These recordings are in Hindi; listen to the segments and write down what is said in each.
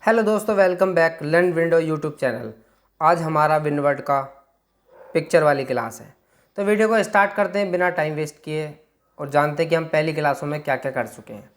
हेलो दोस्तों, welcome back learn window YouTube channel. आज हमारा विनवर्ड का पिक्चर वाली क्लास है, तो वीडियो को स्टार्ट करते हैं बिना टाइम वेस्ट किए और जानते हैं कि हम पहली क्लासों में क्या क्या कर चुके हैं।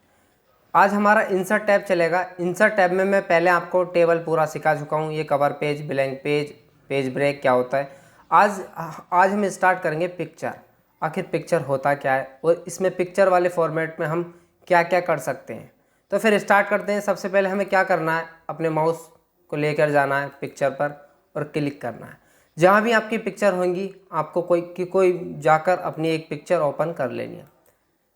आज हमारा इंसर्ट टैब चलेगा। इंसर्ट टैब में मैं पहले आपको टेबल पूरा सिखा चुका हूँ, ये cover page, blank page, page break क्या होता है। आज हम स्टार्ट करेंगे पिक्चर। आखिर पिक्चर होता क्या है और इसमें पिक्चर वाले फॉर्मेट में हम क्या क्या कर सकते हैं। तो फिर स्टार्ट करते हैं। सबसे पहले हमें क्या करना है, अपने माउस को लेकर जाना है पिक्चर पर और क्लिक करना है। जहाँ भी आपकी पिक्चर होंगी आपको कोई जाकर अपनी एक पिक्चर ओपन कर लेनी है।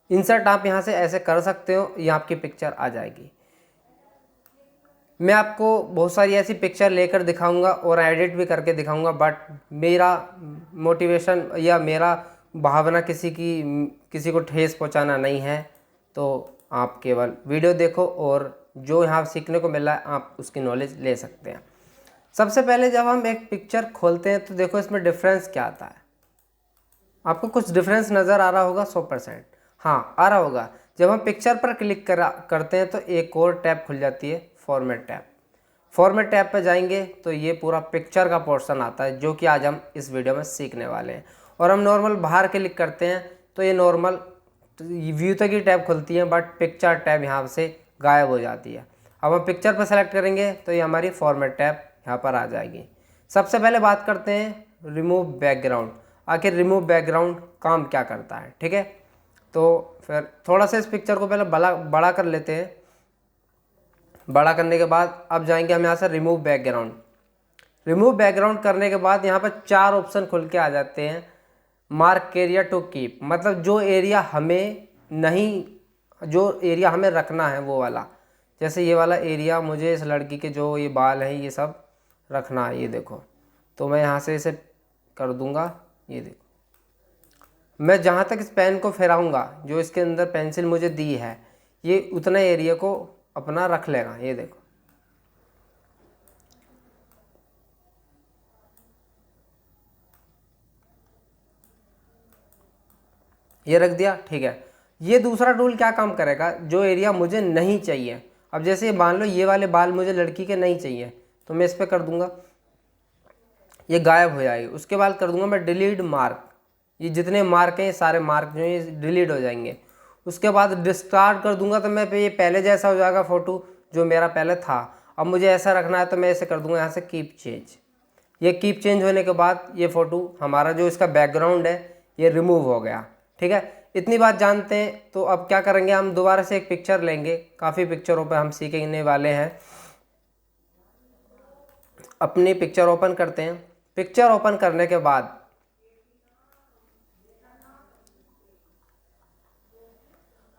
इंसर्ट आप यहाँ से ऐसे कर सकते हो, ये आपकी पिक्चर आ जाएगी। मैं आपको बहुत सारी ऐसी पिक्चर लेकर दिखाऊंगा और एडिट भी करके दिखाऊंगा, बट मेरा मोटिवेशन या मेरा भावना किसी को ठेस पहुंचाना नहीं है। तो आप केवल वीडियो देखो और जो यहाँ सीखने को मिला है आप उसकी नॉलेज ले सकते हैं। सबसे पहले जब हम एक पिक्चर खोलते हैं तो देखो इसमें डिफरेंस क्या आता है। आपको कुछ डिफरेंस नज़र आ रहा होगा 100%। हाँ, आ रहा होगा। जब हम पिक्चर पर क्लिक करते हैं तो एक और टैब खुल जाती है, फॉर्मेट टैब। फॉर्मेट टैब पर जाएंगे तो ये पूरा पिक्चर का पोर्शन आता है, जो कि आज हम इस वीडियो में सीखने वाले हैं। और हम नॉर्मल बाहर क्लिक करते हैं तो ये नॉर्मल व्यू तक ही टैब खुलती है, बट पिक्चर टैब यहाँ से गायब हो जाती है। अब हम पिक्चर पर सेलेक्ट करेंगे तो ये हमारी फॉर्मेट टैब यहाँ पर आ जाएगी। सबसे पहले बात करते हैं रिमूव बैकग्राउंड। आखिर रिमूव बैकग्राउंड काम क्या करता है, ठीक है। तो फिर थोड़ा सा इस पिक्चर को पहले बड़ा कर लेते हैं। बड़ा करने के बाद अब जाएंगे हम यहाँ से रिमूव बैकग्राउंड। रिमूव बैकग्राउंड करने के बाद यहाँ पर 4 ऑप्शन खुल के आ जाते हैं। मार्क एरिया टू कीप, मतलब जो एरिया हमें रखना है वो वाला। जैसे ये वाला एरिया मुझे इस लड़की के जो ये बाल हैं ये सब रखना है, ये देखो। तो मैं यहाँ से इसे कर दूंगा, ये देखो। मैं जहाँ तक इस पेन को फिराऊंगा, जो इसके अंदर पेंसिल मुझे दी है, ये उतना एरिया को अपना रख लेगा, ये देखो। ये रख दिया, ठीक है। ये दूसरा टूल क्या काम करेगा, जो एरिया मुझे नहीं चाहिए। अब जैसे मान लो ये वाले बाल मुझे लड़की के नहीं चाहिए, तो मैं इस पर कर दूंगा, ये गायब हो जाएगी। उसके बाद कर दूंगा मैं डिलीट मार्क। ये जितने मार्क हैं, ये सारे मार्क जो हैं ये डिलीट हो जाएंगे। उसके बाद डिस्कार्ड कर दूंगा तो मैं ये पहले जैसा हो जाएगा फ़ोटो जो मेरा पहले था। अब मुझे ऐसा रखना है तो मैं ऐसे कर दूंगा यहाँ से कीप चेंज। ये कीप चेंज होने के बाद ये फ़ोटो हमारा जो इसका बैकग्राउंड है ये रिमूव हो गया, ठीक है। इतनी बात जानते हैं। तो अब क्या करेंगे, हम दोबारा से एक पिक्चर लेंगे। काफ़ी पिक्चरों पर हम सीखने वाले हैं। अपनी पिक्चर ओपन करते हैं। पिक्चर ओपन करने के बाद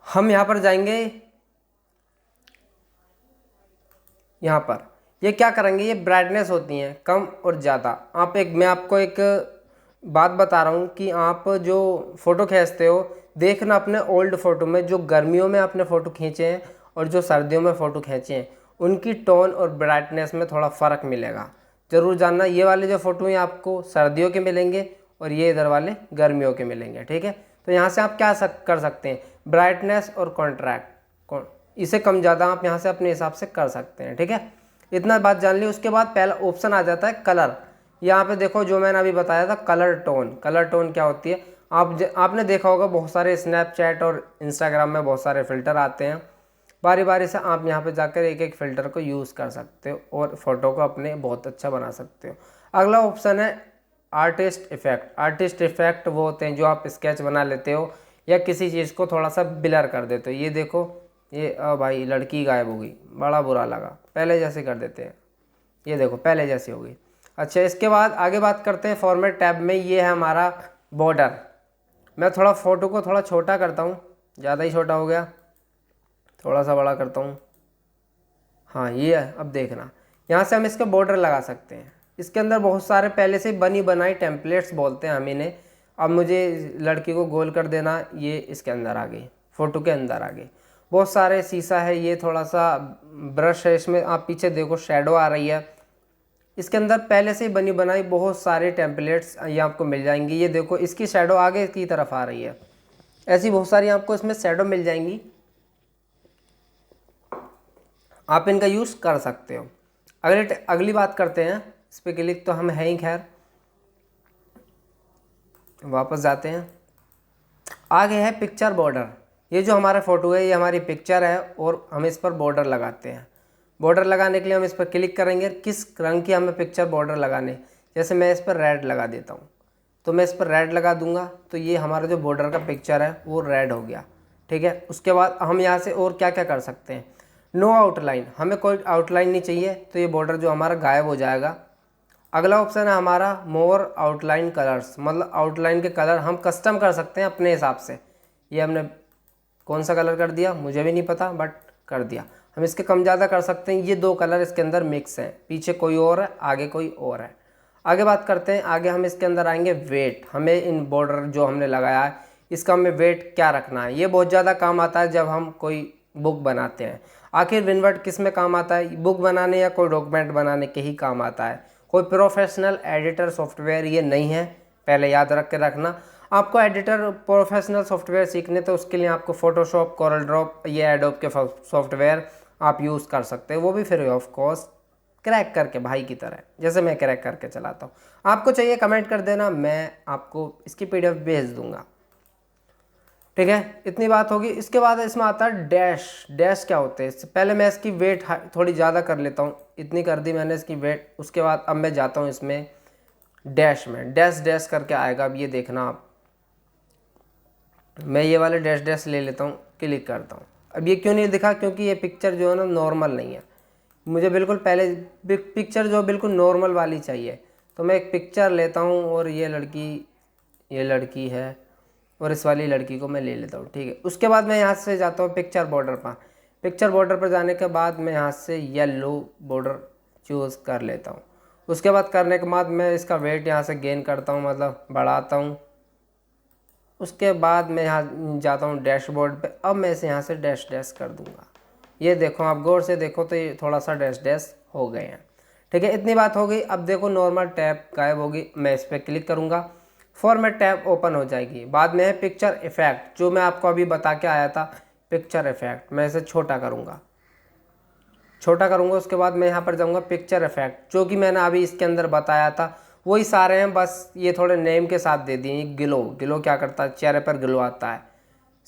हम यहाँ पर जाएंगे। यहाँ पर ये क्या करेंगे, ये ब्राइटनेस होती हैं कम और ज़्यादा। मैं आपको एक बात बता रहा हूँ कि आप जो फ़ोटो खींचते हो, देखना अपने ओल्ड फ़ोटो में जो गर्मियों में आपने फ़ोटो खींचे हैं और जो सर्दियों में फ़ोटो खींचे हैं, उनकी टोन और ब्राइटनेस में थोड़ा फ़र्क मिलेगा। ज़रूर जानना, ये वाले जो फ़ोटो हैं आपको सर्दियों के मिलेंगे और ये इधर वाले गर्मियों के मिलेंगे, ठीक है। तो यहाँ से आप क्या कर सकते हैं, ब्राइटनेस और कॉन्ट्रैक्ट, इसे कम ज़्यादा आप यहाँ से अपने हिसाब से कर सकते हैं, ठीक है। इतना बात जान ली। उसके बाद पहला ऑप्शन आ जाता है कलर। यहाँ पे देखो जो मैंने अभी बताया था, कलर टोन। कलर टोन क्या होती है, आपने देखा होगा बहुत सारे स्नैपचैट और इंस्टाग्राम में बहुत सारे फ़िल्टर आते हैं। बारी बारी से आप यहाँ पे जाकर एक एक फ़िल्टर को यूज़ कर सकते हो और फ़ोटो को अपने बहुत अच्छा बना सकते हो। अगला ऑप्शन है आर्टिस्ट इफ़ेक्ट। आर्टिस्ट इफ़ेक्ट वो होते हैं जो आप स्केच बना लेते हो या किसी चीज़ को थोड़ा सा ब्लर कर देते हो। ये देखो, ये भाई लड़की गायब हो गई, बड़ा बुरा लगा। पहले जैसे कर देते हैं, ये देखो पहले जैसी हो गई। अच्छा, इसके बाद आगे बात करते हैं फॉर्मेट टैब में। ये है हमारा बॉर्डर। मैं थोड़ा फ़ोटो को थोड़ा छोटा करता हूँ, ज़्यादा ही छोटा हो गया, थोड़ा सा बड़ा करता हूँ। हाँ, ये है। अब देखना, यहाँ से हम इसका बॉर्डर लगा सकते हैं। इसके अंदर बहुत सारे पहले से बनी बनाई टेम्पलेट्स बोलते हैं हम इन्हें। अब मुझे लड़की को गोल कर देना, ये इसके अंदर आ गई, फ़ोटो के अंदर आ गई। बहुत सारे शीशा है, ये थोड़ा सा ब्रश है, इसमें आप पीछे देखो शेडो आ रही है। इसके अंदर पहले से ही बनी बनाई बहुत सारे टेम्पलेट्स ये आपको मिल जाएंगी। ये देखो इसकी शेडो आगे की तरफ आ रही है, ऐसी बहुत सारी आपको इसमें शेडो मिल जाएंगी। आप इनका यूज़ कर सकते हो। अगली बात करते हैं, इस पर क्लिक तो हम है ही, खैर वापस जाते हैं। आगे है पिक्चर बॉर्डर। ये जो हमारा फ़ोटो है ये हमारी पिक्चर है और हम इस पर बॉर्डर लगाते हैं। बॉर्डर लगाने के लिए हम इस पर क्लिक करेंगे, किस रंग की हमें पिक्चर बॉर्डर लगाने, जैसे मैं इस पर रेड लगा देता हूँ, तो मैं इस पर रेड लगा दूंगा तो ये हमारा जो बॉर्डर का पिक्चर है वो रेड हो गया। ठीक है, उसके बाद हम यहाँ से और क्या क्या कर सकते हैं, नो आउटलाइन, हमें कोई आउटलाइन नहीं चाहिए तो ये बॉर्डर जो हमारा गायब हो जाएगा। अगला ऑप्शन है हमारा मोर आउटलाइन कलर्स, मतलब आउटलाइन के कलर हम कस्टम कर सकते हैं अपने हिसाब से। ये हमने कौन सा कलर कर दिया मुझे भी नहीं पता, बट कर दिया। हम इसके कम ज़्यादा कर सकते हैं, ये 2 कलर इसके अंदर मिक्स हैं, पीछे कोई और है आगे कोई और है। आगे बात करते हैं, आगे हम इसके अंदर आएंगे वेट, हमें इन बॉर्डर जो हमने लगाया है इसका हमें वेट क्या रखना है। ये बहुत ज़्यादा काम आता है जब हम कोई बुक बनाते हैं। आखिर विनवर्ट किस में काम आता है, बुक बनाने या कोई डॉक्यूमेंट बनाने के ही काम आता है, कोई प्रोफेशनल एडिटर सॉफ्टवेयर ये नहीं है, पहले याद रख के रखना। आपको एडिटर प्रोफेशनल सॉफ्टवेयर सीखने तो उसके लिए आपको फोटोशॉप, कोरल ड्रॉप, ये एडोब के सॉफ्टवेयर आप यूज़ कर सकते हो, वो भी फ्री ऑफ कॉस्ट, क्रैक करके भाई की तरह, जैसे मैं क्रैक करके चलाता हूँ। आपको चाहिए कमेंट कर देना, मैं आपको इसकी PDF भेज दूंगा। ठीक है, इतनी बात होगी। इसके बाद इसमें आता है डैश। डैश क्या होते हैं, इससे पहले मैं इसकी वेट थोड़ी ज़्यादा कर लेता हूँ, इतनी कर दी मैंने इसकी वेट। उसके बाद अब मैं जाता हूँ इसमें डैश में, डैश डैश करके आएगा। अब ये देखना आप, मैं ये वाले डैश डैश ले लेता हूँ, क्लिक करता हूँ। अब ये क्यों नहीं दिखा, क्योंकि ये पिक्चर जो है ना नॉर्मल नहीं है, मुझे बिल्कुल पहले पिक्चर जो बिल्कुल नॉर्मल वाली चाहिए। तो मैं एक पिक्चर लेता हूँ और ये लड़की है और इस वाली लड़की को मैं ले लेता हूँ। ठीक है, उसके बाद मैं यहाँ से जाता हूँ पिक्चर बॉर्डर पर। पिक्चर बॉर्डर पर जाने के बाद मैं यहाँ से येलो बॉर्डर चूज़ कर लेता हूँ। उसके बाद करने के बाद मैं इसका वेट यहाँ से गेन करता हूँ, मतलब बढ़ाता हूँ। उसके बाद मैं यहाँ जाता हूँ डैशबोर्ड पे। अब मैं इसे यहाँ से डैश डैश कर दूँगा। ये देखो, आप गौर से देखो तो ये थोड़ा सा डैश डैश हो गए हैं। ठीक है, इतनी बात हो गई। अब देखो नॉर्मल टैब गायब होगी, मैं इस पर क्लिक करूँगा, फॉर्मेट टैब ओपन हो जाएगी। बाद में है पिक्चर इफेक्ट, जो मैं आपको अभी बता के आया था, पिक्चर इफेक्ट। मैं इसे छोटा करूँगा। उसके बाद मैं यहाँ पर जाऊँगा पिक्चर इफेक्ट, जो कि मैंने अभी इसके अंदर बताया था वही सारे हैं, बस ये थोड़े नेम के साथ दे दिए। ग्लो क्या करता है, चेहरे पर ग्लो आता है।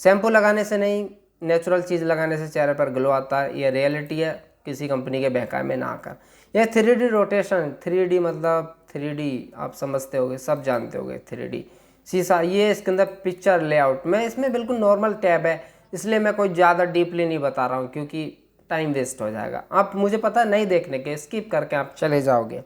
शैम्पू लगाने से नहीं, नेचुरल चीज़ लगाने से चेहरे पर ग्लो आता है, ये रियलिटी है, किसी कंपनी के बहकावे में ना आकर। यह 3D रोटेशन, 3D मतलब 3D आप समझते होगे, सब जानते होगे 3D शीशा। ये इसके अंदर पिक्चर लेआउट, मैं इसमें बिल्कुल नॉर्मल टैब है, इसलिए मैं कोई ज़्यादा डीपली नहीं बता रहा हूँ क्योंकि टाइम वेस्ट हो जाएगा। आप मुझे पता नहीं देखने के, स्किप करके आप चले जाओगे।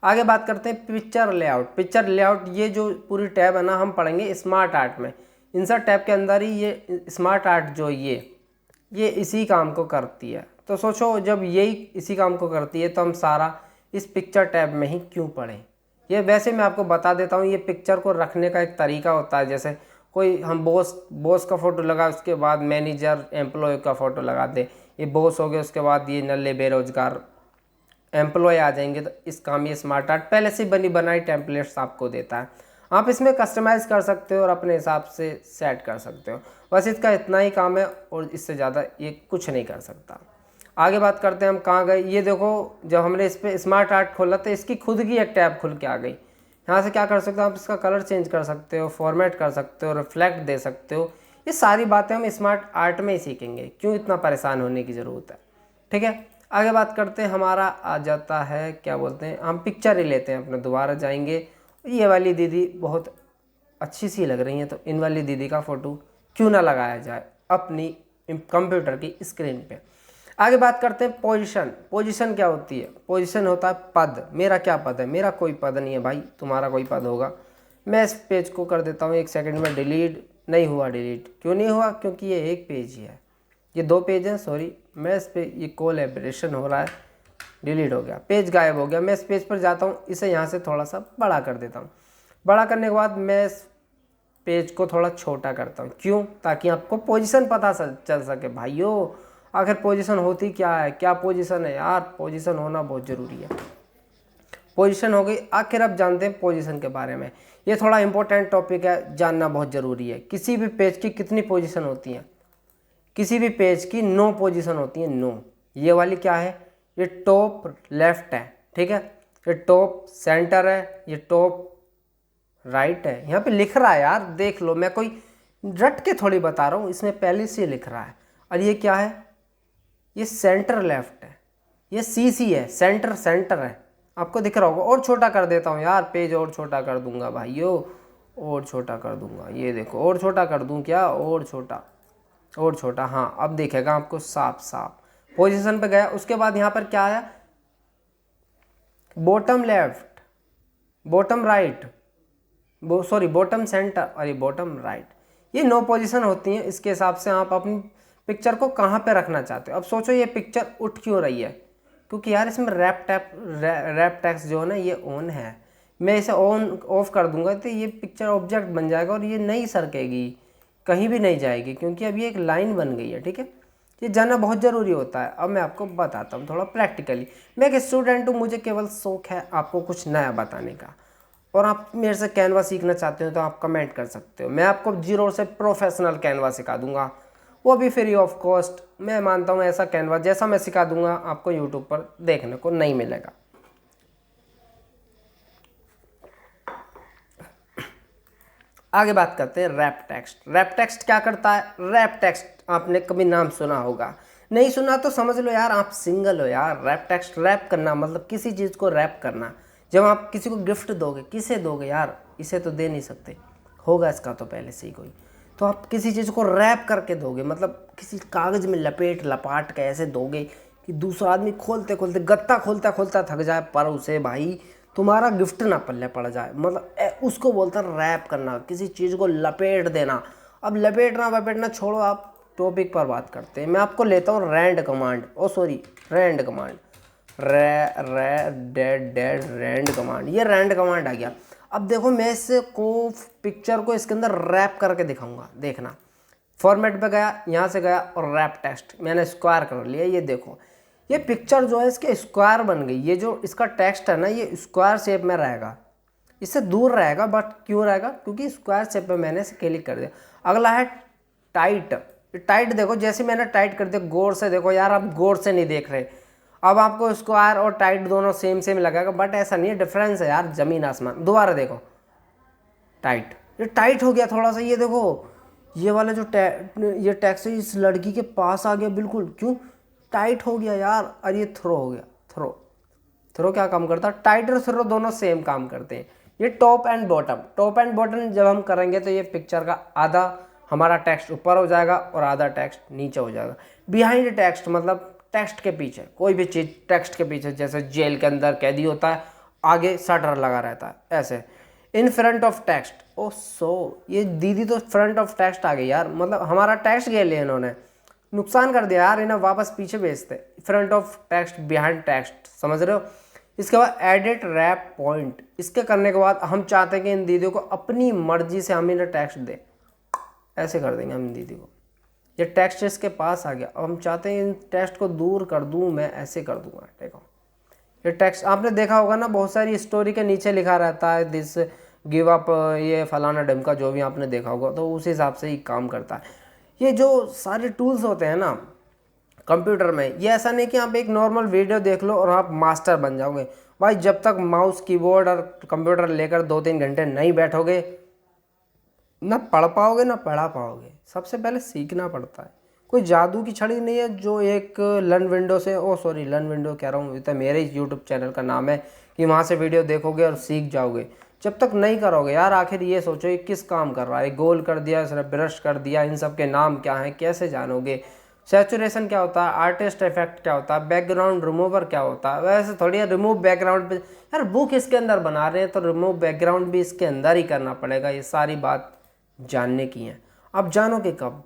आगे बात करते हैं पिक्चर लेआउट। पिक्चर लेआउट ये जो पूरी टैब है ना, हम पढ़ेंगे स्मार्ट आर्ट में। इंसर्ट टैब के अंदर ही ये स्मार्ट आर्ट जो ये इसी काम को करती है। तो सोचो, जब यही इसी काम को करती है तो हम सारा इस पिक्चर टैब में ही क्यों पढ़ें। ये वैसे मैं आपको बता देता हूँ, ये पिक्चर को रखने का एक तरीका होता है। जैसे कोई हम बॉस का फ़ोटो लगा, उसके बाद मैनेजर एम्प्लॉय का फ़ोटो लगा दे, ये बॉस हो गया, उसके बाद ये नल्ले बेरोजगार एम्प्लॉय आ जाएंगे। तो इस काम ये स्मार्ट आर्ट पहले से बनी बनाई टेम्पलेट्स आपको देता है, आप इसमें कस्टमाइज़ कर सकते हो और अपने हिसाब से सेट कर सकते हो। बस इसका इतना ही काम है और इससे ज़्यादा ये कुछ नहीं कर सकता। आगे बात करते हैं हम कहाँ गए। ये देखो, जब हमने इस पर स्मार्ट आर्ट खोला तो इसकी खुद की एक टैब खुल के आ गई। यहाँ से क्या कर सकते हो, आप इसका कलर चेंज कर सकते हो, फॉर्मेट कर सकते हो, रिफ्लेक्ट दे सकते हो। ये सारी बातें हम स्मार्ट आर्ट में ही सीखेंगे, क्यों इतना परेशान होने की ज़रूरत है। ठीक है, आगे बात करते हैं। हमारा आ जाता है, क्या बोलते हैं, हम पिक्चर ही लेते हैं अपने, दोबारा जाएंगे। ये वाली दीदी बहुत अच्छी सी लग रही हैं, तो इन वाली दीदी का फ़ोटो क्यों ना लगाया जाए अपनी कंप्यूटर की स्क्रीन पे। आगे बात करते हैं पोजीशन। पोजीशन क्या होती है, पोजीशन होता है पद। मेरा क्या पद है, मेरा कोई पद नहीं है भाई, तुम्हारा कोई पद होगा। मैं इस पेज को कर देता हूँ 1 सेकंड में डिलीट। नहीं हुआ डिलीट, क्यों नहीं हुआ, क्योंकि ये एक पेज ही है, ये 2 पेज हैं, सॉरी। मैं इस पे ये कोलैबोरेशन हो रहा है, डिलीट हो गया, पेज गायब हो गया। मैं इस पेज पर जाता हूँ, इसे यहाँ से थोड़ा सा बड़ा कर देता हूँ। बड़ा करने के बाद मैं इस पेज को थोड़ा छोटा करता हूँ, क्यों, ताकि आपको पोजीशन पता चल सके। भाइयों, आखिर पोजीशन होती क्या है, क्या पोजीशन है यार, पोजीशन होना बहुत ज़रूरी है। पोजीशन हो गई। आखिर अब जानते हैं पोजीशन के बारे में। ये थोड़ा इंपॉर्टेंट टॉपिक है, जानना बहुत ज़रूरी है। किसी भी पेज की कितनी पोजीशन होती हैं, किसी भी पेज की 9 पोजीशन होती हैं, 9। ये वाली क्या है, ये टॉप लेफ्ट है, ठीक है, ये टॉप सेंटर है, ये टॉप राइट है। यहाँ पे लिख रहा है यार, देख लो, मैं कोई रट के थोड़ी बता रहा हूँ, इसमें पहले से लिख रहा है। और ये क्या है, ये सेंटर लेफ्ट है, ये CC है, सेंटर सेंटर है, आपको दिख रहा होगा। और छोटा कर देता हूँ यार, पेज और छोटा कर दूंगा भाइयों, और छोटा कर दूंगा, ये देखो, और छोटा कर दूं क्या, और छोटा, और छोटा, हाँ अब दिखेगा आपको साफ साफ। पोजीशन पे गया, उसके बाद यहाँ पर क्या आया, bottom left, bottom right, sorry bottom centre, अरे बॉटम राइट, ये 9 पोजीशन होती हैं। इसके हिसाब से आप अपनी पिक्चर को कहाँ पे रखना चाहते हो। अब सोचो ये पिक्चर उठ क्यों रही है, क्योंकि यार इसमें रैप टेक्स्ट जो है ना ये ऑन है। मैं इसे ऑन ऑफ कर दूंगा तो ये पिक्चर ऑब्जेक्ट बन जाएगा और ये नहीं सरकेगी, कहीं भी नहीं जाएगी, क्योंकि अब ये एक लाइन बन गई है, ठीक है। ये जानना बहुत ज़रूरी होता है। अब मैं आपको बताता हूँ थोड़ा प्रैक्टिकली। मैं एक स्टूडेंट हूँ, मुझे केवल शौक है आपको कुछ नया बताने का, और आप मेरे से कैनवा सीखना चाहते हो तो आप कमेंट कर सकते हो। मैं आपको जीरो से प्रोफेशनल कैनवा सिखा दूंगा, वो भी फ्री ऑफ कॉस्ट। मैं मानता हूँ ऐसा कैनवा जैसा मैं सिखा दूंगा आपको यूट्यूब पर देखने को नहीं मिलेगा। आगे बात करते हैं रैप टेक्स्ट। रैप टेक्स्ट क्या करता है, रैप टेक्स्ट आपने कभी नाम सुना होगा, नहीं सुना तो समझ लो यार आप सिंगल हो यार। रैप टेक्स्ट, रैप करना मतलब किसी चीज़ को रैप करना। जब आप किसी को गिफ्ट दोगे, किसे दोगे यार, इसे तो दे नहीं सकते, होगा इसका तो पहले से ही कोई, तो आप किसी चीज़ को रैप करके दोगे, मतलब किसी कागज़ में लपेट लपाट के ऐसे दोगे कि दूसरा आदमी खोलते खोलते, गत्ता खोलता खोलता थक जाए, पर उसे भाई तुम्हारा गिफ्ट ना पल्ले पड़ जाए, मतलब उसको बोलता है रैप करना, किसी चीज़ को लपेट देना। अब लपेटना वपेटना छोड़ो, आप टॉपिक पर बात करते हैं। मैं आपको लेता हूँ rand command, rand command, rand command, ये रैंड कमांड आ गया। अब देखो मैं इसको पिक्चर को इसके अंदर रैप करके दिखाऊंगा, देखना। फॉर्मेट पे गया, यहाँ से गया और रैप टेक्स्ट मैंने स्क्वायर कर लिया। ये देखो ये पिक्चर जो है इसके स्क्वायर बन गई। ये जो इसका टेक्स्ट है ना ये स्क्वायर शेप में रहेगा, इससे दूर रहेगा, बट क्यों रहेगा, क्योंकि स्क्वायर शेप में मैंने इसे क्लिक कर दिया। अगला है टाइट। टाइट देखो, जैसे मैंने टाइट कर दिया, गौर से देखो यार, आप गौर से नहीं देख रहे। अब आपको स्क्वायर और टाइट दोनों सेम सेम लगेगा, बट ऐसा नहीं है, डिफरेंस है यार जमीन आसमान। दोबारा देखो टाइट, ये टाइट हो गया थोड़ा सा। ये देखो ये वाला जो ये टेक्स्ट है इस लड़की के पास आ गया बिल्कुल, क्यों, टाइट हो गया यार। और ये थ्रो हो गया, थ्रो क्या काम करता है, टाइट और थ्रो दोनों सेम काम करते हैं। ये टॉप एंड बॉटम जब हम करेंगे तो ये पिक्चर का आधा हमारा टेक्स्ट ऊपर हो जाएगा और आधा टेक्स्ट नीचे हो जाएगा। बिहाइंड टेक्स्ट मतलब टेक्स्ट के पीछे, कोई भी चीज़ टेक्स्ट के पीछे, जैसे जेल के अंदर कैदी होता है, आगे शटर लगा रहता है ऐसे। इन फ्रंट ऑफ टेक्स्ट, ओ सो ये दीदी तो फ्रंट ऑफ टेक्स्ट आ गई यार, मतलब हमारा टेक्स्ट ले लिया इन्होंने, नुकसान कर दिया यार, इन्हें वापस पीछे भेजते। Front of text, behind text, समझ रहे हो। इसके बाद एडिट रैप पॉइंट, इसके करने के बाद हम चाहते हैं कि इन दीदियों को अपनी मर्जी से हम इन्हें टेक्स्ट दें, ऐसे कर देंगे हम दीदी को। ये टेक्स्ट इसके पास आ गया, अब हम चाहते हैं इन टेक्स्ट को दूर कर दूं, मैं ऐसे कर दूंगा। देखो ये टेक्स्ट आपने देखा होगा ना, बहुत सारी स्टोरी के नीचे लिखा रहता है दिस गिव अप, ये फलाना ढमका, जो भी आपने देखा होगा, तो उस हिसाब से ही काम करता है। ये जो सारे टूल्स होते हैं ना कंप्यूटर में, ये ऐसा नहीं कि आप एक नॉर्मल वीडियो देख लो और आप मास्टर बन जाओगे भाई। जब तक माउस कीबोर्ड और कंप्यूटर लेकर 2-3 घंटे नहीं बैठोगे, ना पढ़ पाओगे ना पढ़ा पाओगे। सबसे पहले सीखना पड़ता है, कोई जादू की छड़ी नहीं है जो एक लर्न विंडो से, लर्न विंडो कह रहा हूँ, ये तो मेरे यूट्यूब चैनल का नाम है, कि वहाँ से वीडियो देखोगे और सीख जाओगे। जब तक नहीं करोगे यार, आखिर ये सोचो ये किस काम कर रहा है, गोल कर दिया, इसने ब्रश कर दिया, इन सब के नाम क्या हैं, कैसे जानोगे। सैचुरेशन क्या होता है, आर्टिस्ट इफेक्ट क्या होता है, बैकग्राउंड रिमूवर क्या होता है। वैसे थोड़ी रिमूव बैकग्राउंड पे यार बुक इसके अंदर बना रहे हैं तो रिमूव बैकग्राउंड भी इसके अंदर ही करना पड़ेगा। ये सारी बात जानने की है, अब जानोगे कब,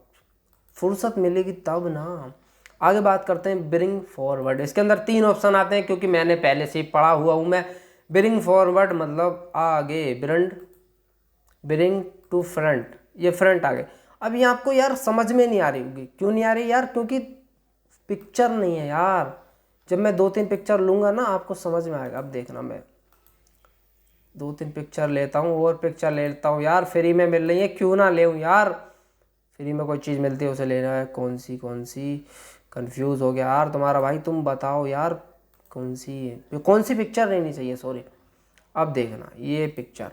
फुर्सत मिलेगी तब ना। आगे बात करते हैं ब्रिंग फॉरवर्ड। इसके अंदर 3 ऑप्शन आते हैं, क्योंकि मैंने पहले से ही पढ़ा हुआ हूँ मैं। ब्रिंग फॉरवर्ड मतलब आगे, ब्रिंग टू फ्रंट, ये फ्रंट आगे। अब ये आपको यार समझ में नहीं आ रही होगी, क्यों नहीं आ रही यार, क्योंकि पिक्चर नहीं है यार। जब मैं 2-3 पिक्चर लूँगा ना आपको समझ में आएगा। अब देखना, मैं 2-3 पिक्चर लेता हूँ और पिक्चर लेता हूँ यार, फ्री में मिल रही है, क्यों ना ले यार, फ्री में कोई चीज़ मिलती है उसे लेना है। कौन सी कंफ्यूज हो गया यार तुम्हारा भाई, तुम बताओ यार कौन सी पिक्चर लेनी चाहिए, सॉरी। अब देखना ये पिक्चर,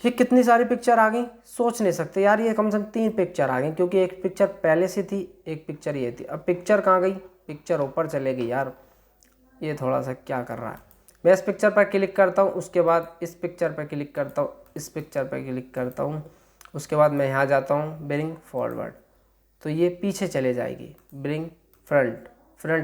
ये कितनी सारी पिक्चर आ गई, सोच नहीं सकते यार। ये कम से कम 3 पिक्चर आ गई, क्योंकि एक पिक्चर पहले से थी, एक पिक्चर ये थी। अब पिक्चर कहाँ गई, पिक्चर ऊपर चलेगी यार। ये थोड़ा सा क्या कर रहा है। मैं इस पिक्चर पर क्लिक करता हूँ, उसके बाद इस पिक्चर पर क्लिक करता हूँ, इस पिक्चर पर क्लिक करता हूँ, उसके बाद मैं यहाँ जाता हूँ ब्रिंग फॉरवर्ड, तो ये पीछे चले जाएगी। ब्रिंग फ्रंट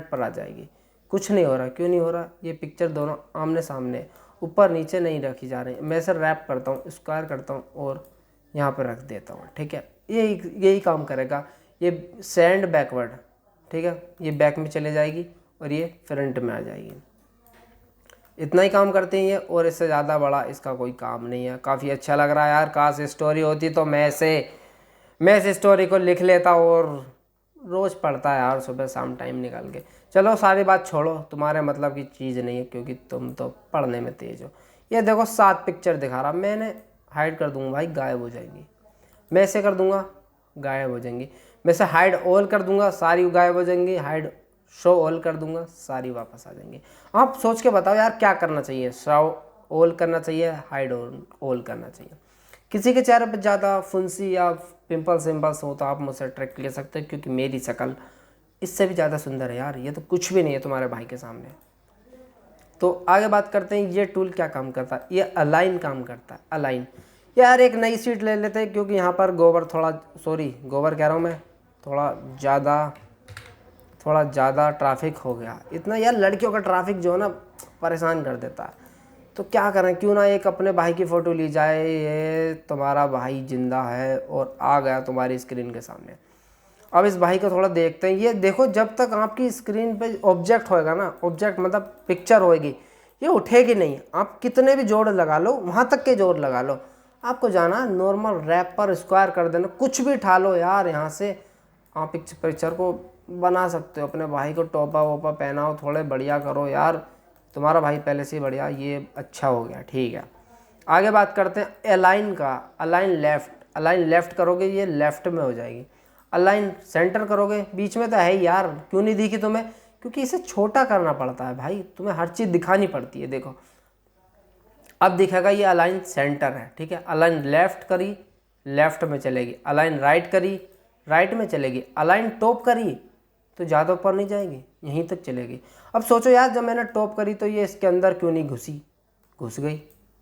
पर आ जाएगी। कुछ नहीं हो रहा, क्यों नहीं हो रहा, ये पिक्चर दोनों आमने सामने, ऊपर नीचे नहीं रखी जा रही। मैं इसे रैप करता हूँ, स्क्वायर करता हूँ और यहाँ पर रख देता हूँ, ठीक है। यही काम करेगा। ये सेंड बैकवर्ड, ठीक है, ये बैक में चले जाएगी और ये फ्रंट में आ जाएगी। इतना ही काम करते हैं ये, और इससे ज़्यादा बड़ा इसका कोई काम नहीं है। काफ़ी अच्छा लग रहा है यार। काश स्टोरी होती तो मैं इस स्टोरी को लिख लेता और रोज़ पढ़ता है यार, सुबह शाम टाइम निकाल के। चलो सारी बात छोड़ो, तुम्हारे मतलब की चीज़ नहीं है, क्योंकि तुम तो पढ़ने में तेज हो। ये देखो 7 पिक्चर दिखा रहा, मैंने हाइड कर दूंगा भाई, गायब हो जाएंगी। मैं ऐसे कर दूंगा, गायब हो जाएंगी। मैं इसे हाइड ऑल कर दूंगा, सारी गायब हो जाएंगी। हाइड शो ऑल कर दूंगा, सारी वापस आ जाएंगी। आप सोच के बताओ यार क्या करना चाहिए, शो ऑल करना चाहिए, हाइड ऑल करना चाहिए। किसी के चेहरे पर ज़्यादा फुंसी या पिंपल्स हो तो आप मुझसे ट्रिक ले सकते हैं, क्योंकि मेरी शक्ल इससे भी ज़्यादा सुंदर है यार। ये तो कुछ भी नहीं है तुम्हारे भाई के सामने। तो आगे बात करते हैं, ये टूल क्या काम करता है। ये अलाइन काम करता है, अलाइन। यार एक नई सीट ले लेते हैं, क्योंकि यहाँ पर गोबर कह रहा हूँ मैं, थोड़ा ज़्यादा ट्रैफिक हो गया। इतना यार लड़कियों का ट्रैफिक जो है ना परेशान कर देता है। तो क्या करें, क्यों ना एक अपने भाई की फ़ोटो ली जाए। ये तुम्हारा भाई जिंदा है और आ गया तुम्हारी स्क्रीन के सामने। अब इस भाई को थोड़ा देखते हैं। ये देखो, जब तक आपकी स्क्रीन पे ऑब्जेक्ट होएगा ना, ऑब्जेक्ट मतलब पिक्चर होएगी, ये उठेगी नहीं। आप कितने भी जोड़ लगा लो, वहाँ तक के जोड़ लगा लो, आपको जाना नॉर्मल रैप पर स्क्वायर कर देना, कुछ भी उठा लो यार। यहाँ से आप पिक्चर को बना सकते हो। अपने भाई को टोपा वोपा पहनाओ, थोड़े बढ़िया करो यार। तुम्हारा भाई पहले से ही बढ़िया, ये अच्छा हो गया, ठीक है। आगे बात करते हैं अलाइन का। अलाइन लेफ्ट करोगे, ये लेफ्ट में हो जाएगी। अलाइन सेंटर करोगे, बीच में तो है ही यार, क्यों नहीं दिखी तुम्हें, क्योंकि इसे छोटा करना पड़ता है भाई, तुम्हें हर चीज़ दिखानी पड़ती है। देखो अब दिखेगा, ये अलाइन सेंटर है, ठीक है। अलाइन लेफ्ट करी, लेफ्ट में चलेगी। अलाइन राइट करी, राइट में चलेगी। अलाइन टॉप करी तो ज़्यादा ऊपर नहीं जाएगी, यहीं तक चलेगी। अब सोचो यार, जब मैंने टॉप करी तो ये इसके अंदर क्यों नहीं घुस गई,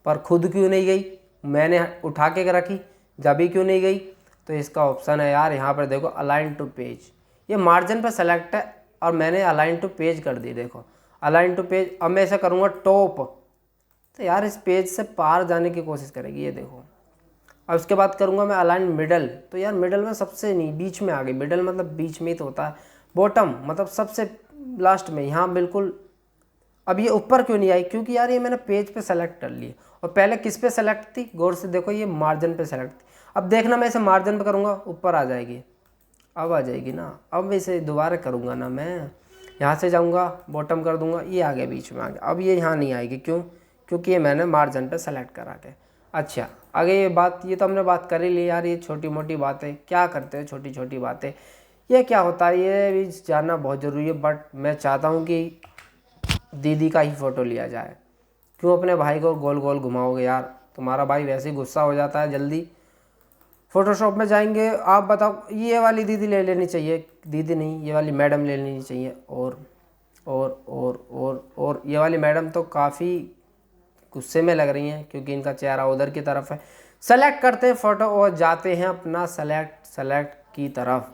पर खुद क्यों नहीं गई, मैंने उठा के रखी, जब भी क्यों नहीं गई। तो इसका ऑप्शन है यार, यहाँ पर देखो अलाइन टू पेज, ये मार्जिन पर सेलेक्ट है और मैंने अलाइन टू पेज कर दी। देखो अलाइन टू पेज। अब मैं ऐसा करूँगा टॉप, तो यार इस पेज से पार जाने की कोशिश करेगी, ये देखो। अब उसके बाद करूँगा मैं अलाइन मिडल, तो यार मिडल में सबसे नहीं, बीच में आ गई। मिडल मतलब बीच में ही तो होता है। बॉटम मतलब सबसे लास्ट में, यहाँ बिल्कुल। अब ये ऊपर क्यों नहीं आई, क्योंकि यार ये मैंने पेज पे सेलेक्ट कर ली, और पहले किस पे सेलेक्ट थी, गौर से देखो, ये मार्जिन पे सेलेक्ट थी। अब देखना मैं इसे मार्जिन पे करूँगा, ऊपर आ जाएगी, अब आ जाएगी ना। अब इसे दोबारा करूँगा ना, मैं यहाँ से जाऊँगा, बॉटम कर दूँगा, ये आ गया, बीच में आ गया। अब ये यहाँ नहीं आएगी, क्यों, क्योंकि ये मैंने मार्जिन पे सेलेक्ट करा के। अच्छा आगे ये तो हमने बात कर ही ली यार। ये छोटी मोटी बातें क्या करते हो, छोटी छोटी बातें, ये क्या होता है, ये भी जानना बहुत ज़रूरी है। बट मैं चाहता हूँ कि दीदी का ही फ़ोटो लिया जाए। क्यों अपने भाई को गोल गोल घुमाओगे यार, तुम्हारा भाई वैसे ही गुस्सा हो जाता है जल्दी। फ़ोटोशॉप में जाएंगे, आप बताओ, ये वाली दीदी ले लेनी चाहिए, दीदी नहीं, ये वाली मैडम ले लेनी चाहिए। और ये वाली मैडम तो काफ़ी गुस्से में लग रही हैं, क्योंकि इनका चेहरा उधर की तरफ है। सेलेक्ट करते हैं फ़ोटो और जाते हैं अपना सेलेक्ट की तरफ।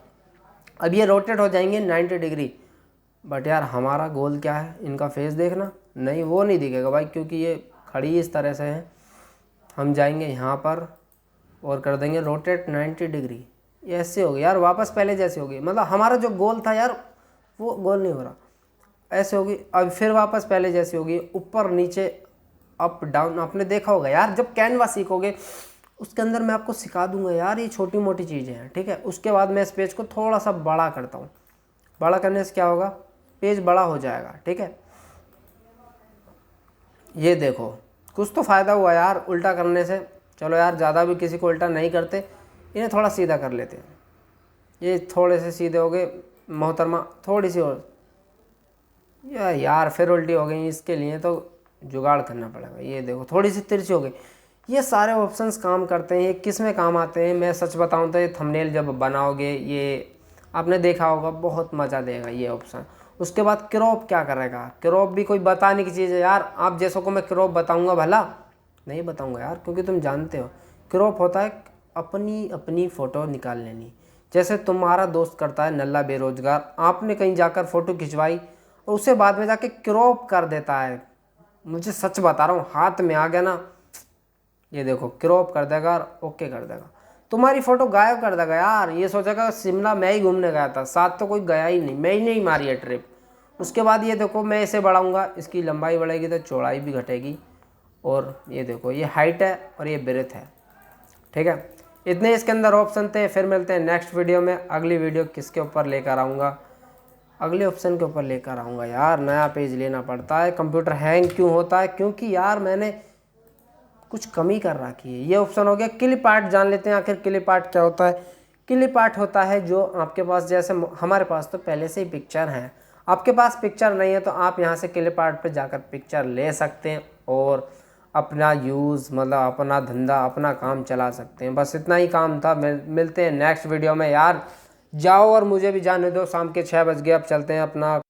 अब ये रोटेट हो जाएंगे 90 डिग्री। बट यार हमारा गोल क्या है, इनका फेस देखना, नहीं वो नहीं दिखेगा भाई, क्योंकि ये खड़ी इस तरह से है। हम जाएंगे यहाँ पर और कर देंगे रोटेट 90 डिग्री। ये ऐसे हो गई यार, वापस पहले जैसे हो गई, मतलब हमारा जो गोल था यार वो गोल नहीं हो रहा, ऐसे होगी। अब फिर वापस पहले जैसी होगी, ऊपर नीचे अप डाउन। आपने देखा होगा यार, जब कैनवा सीखोगे उसके अंदर मैं आपको सिखा दूंगा यार, ये छोटी मोटी चीज़ें हैं, ठीक है। उसके बाद मैं इस पेज को थोड़ा सा बड़ा करता हूँ, बड़ा करने से क्या होगा, पेज बड़ा हो जाएगा, ठीक है। ये देखो कुछ तो फ़ायदा हुआ यार उल्टा करने से। चलो यार ज़्यादा भी किसी को उल्टा नहीं करते, इन्हें थोड़ा सीधा कर लेते हैं। ये थोड़े से सीधे हो गए मोहतरमा, थोड़ी सी और, यार फिर उल्टी हो गई, इसके लिए तो जुगाड़ करना पड़ेगा। ये देखो थोड़ी सी तिरछी हो गई। ये सारे ऑप्शंस काम करते हैं। ये किस में काम आते हैं मैं सच बताऊं तो ये थंबनेल जब बनाओगे, ये आपने देखा होगा, बहुत मज़ा देगा ये ऑप्शन। उसके बाद क्रॉप क्या करेगा, क्रॉप भी कोई बताने की चीज़ है यार। आप जैसों को मैं क्रॉप बताऊंगा भला नहीं बताऊंगा यार, क्योंकि तुम जानते हो क्रॉप होता है अपनी अपनी फ़ोटो निकाल लेनी। जैसे तुम्हारा दोस्त करता है नल्ला बेरोजगार, आपने कहीं जाकर फ़ोटो खिंचवाई और उसे बाद में जाके क्रॉप कर देता है। मुझे सच बता रहा हूँ, हाथ में आ गया ना, ये देखो क्रॉप कर देगा और ओके कर देगा, तुम्हारी फ़ोटो गायब कर देगा यार। ये सोचेगा शिमला मैं ही घूमने गया था, साथ तो कोई गया ही नहीं, मैं ही नहीं मारी है ट्रिप। उसके बाद ये देखो मैं इसे बढ़ाऊँगा, इसकी लंबाई बढ़ेगी तो चौड़ाई भी घटेगी। और ये देखो ये हाइट है और ये ब्रेथ है, ठीक है। इतने इसके अंदर ऑप्शन थे। फिर मिलते हैं नेक्स्ट वीडियो में। अगली वीडियो किसके ऊपर लेकर आऊँगा, अगले ऑप्शन के ऊपर लेकर आऊँगा। यार नया पेज लेना पड़ता है, कंप्यूटर हैंग क्यों होता है, क्योंकि यार मैंने कुछ कमी कर रखी है। ये ऑप्शन हो गया क्लिप आर्ट। जान लेते हैं आखिर क्लिप आर्ट क्या होता है। क्लिप आर्ट होता है जो आपके पास, जैसे हमारे पास तो पहले से ही पिक्चर है, आपके पास पिक्चर नहीं है तो आप यहाँ से क्लिप आर्ट पे जाकर पिक्चर ले सकते हैं और अपना यूज़, मतलब अपना धंधा, अपना काम चला सकते हैं। बस इतना ही काम था। मिलते हैं नेक्स्ट वीडियो में। यार जाओ और मुझे भी जाने दो, शाम के 6 बज गए, अब चलते हैं अपना